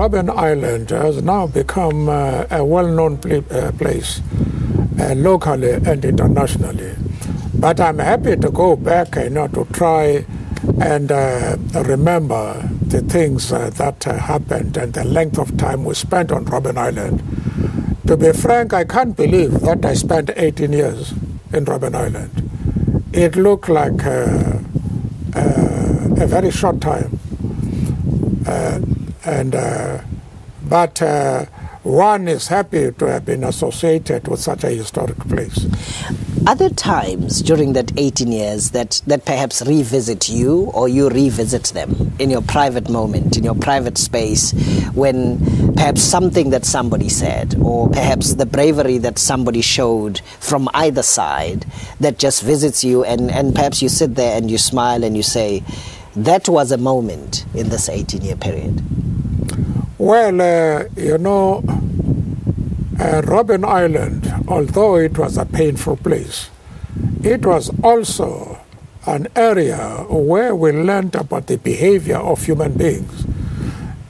Robben Island has now become a well-known place, locally and internationally. But I'm happy to go back, to try and remember the things that happened and the length of time we spent on Robben Island. To be frank, I can't believe that I spent 18 years in Robben Island. It looked like a very short time. But one is happy to have been associated with such a historic place. Other times during that 18 years that perhaps revisit you, or you revisit them in your private moment, in your private space, when perhaps something that somebody said, or perhaps the bravery that somebody showed from either side, that just visits you, and perhaps you sit there and you smile and you say, that was a moment in this 18-year period. Well, Robben Island, although it was a painful place, it was also an area where we learned about the behavior of human beings,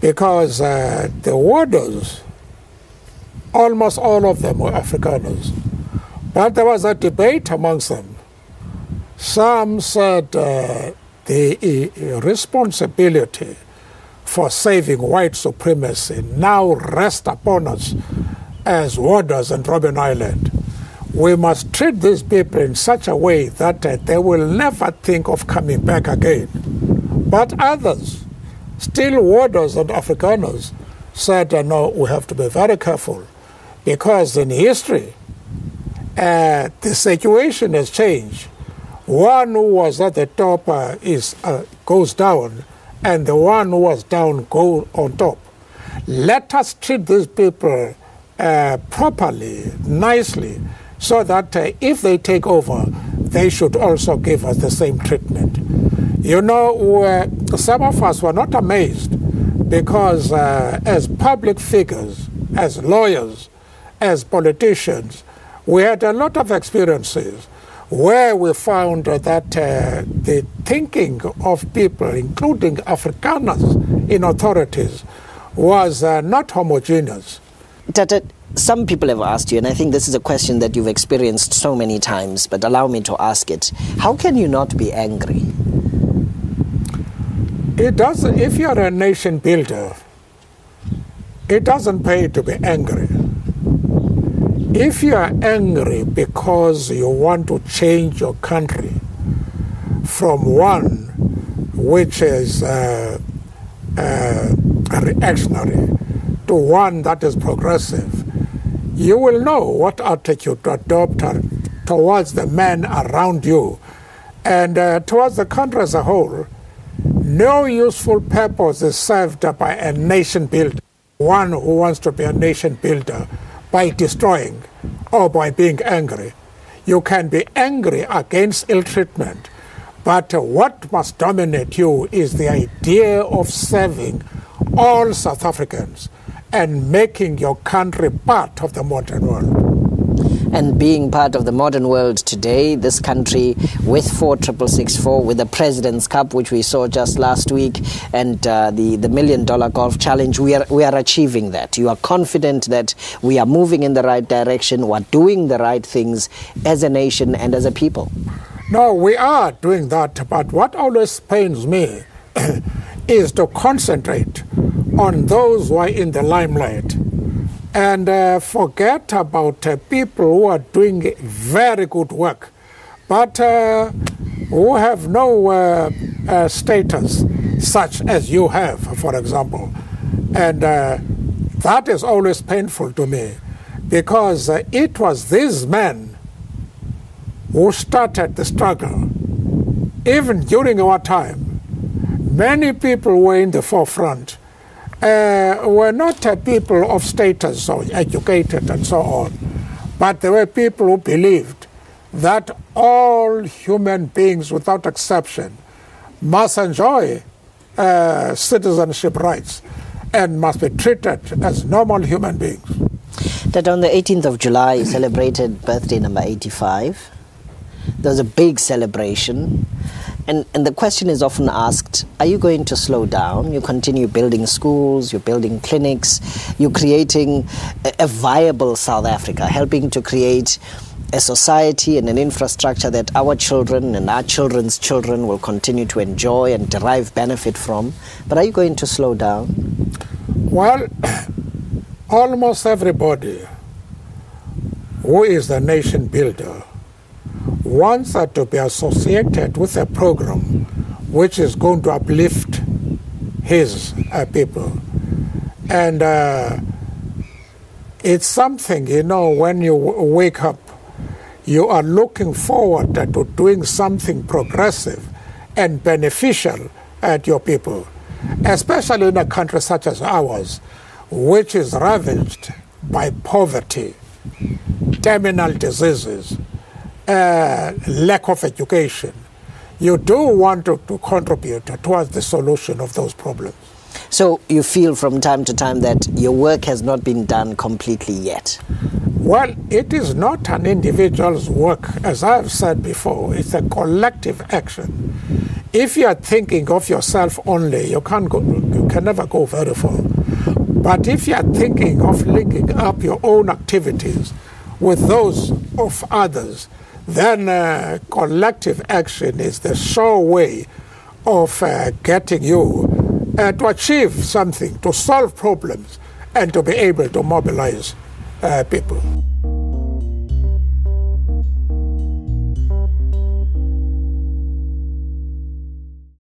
because the warders, almost all of them were Afrikaners. But there was a debate amongst them. Some said the responsibility for saving white supremacy now rests upon us as warders in Robben Island. We must treat these people in such a way that they will never think of coming back again. But others, still warders and Afrikaners, said, no, we have to be very careful, because in history, the situation has changed. One who was at the top goes down, and the one who was down goes on top. Let us treat these people properly, nicely, so that if they take over, they should also give us the same treatment. Some of us were not amazed, because as public figures, as lawyers, as politicians, we had a lot of experiences where we found that the thinking of people, including Afrikaners in authorities, was not homogeneous. Tata, some people have asked you, and I think this is a question that you've experienced so many times, but allow me to ask it. How can you not be angry? It doesn't. If you're a nation builder, it doesn't pay to be angry. If you are angry because you want to change your country from one which is reactionary to one that is progressive, you will know what attitude to adopt towards the men around you and towards the country as a whole. No useful purpose is served by a nation builder, one who wants to be a nation builder, by destroying or by being angry. You can be angry against ill treatment, but what must dominate you is the idea of serving all South Africans and making your country part of the modern world. And being part of the modern world today, this country with 46664, with the President's Cup, which we saw just last week, and the $1 Million Golf Challenge, we are achieving that. You are confident that we are moving in the right direction, we are doing the right things as a nation and as a people? No, we are doing that, but what always pains me is to concentrate on those who are in the limelight and forget about people who are doing very good work, but who have no status such as you have, for example. And that is always painful to me, because it was these men who started the struggle. Even during our time, many people were in the forefront. Were not people of status or educated and so on, but they were people who believed that all human beings, without exception, must enjoy citizenship rights and must be treated as normal human beings. That on the 18th of July, you celebrated birthday number 85. There was a big celebration. And the question is often asked, are you going to slow down? You continue building schools, you're building clinics, you're creating a viable South Africa, helping to create a society and an infrastructure that our children and our children's children will continue to enjoy and derive benefit from. But are you going to slow down? Well, almost everybody who is a nation builder wants that to be associated with a program which is going to uplift his people. And it's something, you know, when you wake up, you are looking forward to doing something progressive and beneficial at your people, especially in a country such as ours, which is ravaged by poverty, terminal diseases, lack of education. You do want to contribute towards the solution of those problems. So you feel from time to time that your work has not been done completely yet? Well, it is not an individual's work. As I have said before, it's a collective action. If you are thinking of yourself only, you can never go very far. But if you are thinking of linking up your own activities with those of others, then collective action is the sure way of getting you to achieve something, to solve problems, and to be able to mobilize people.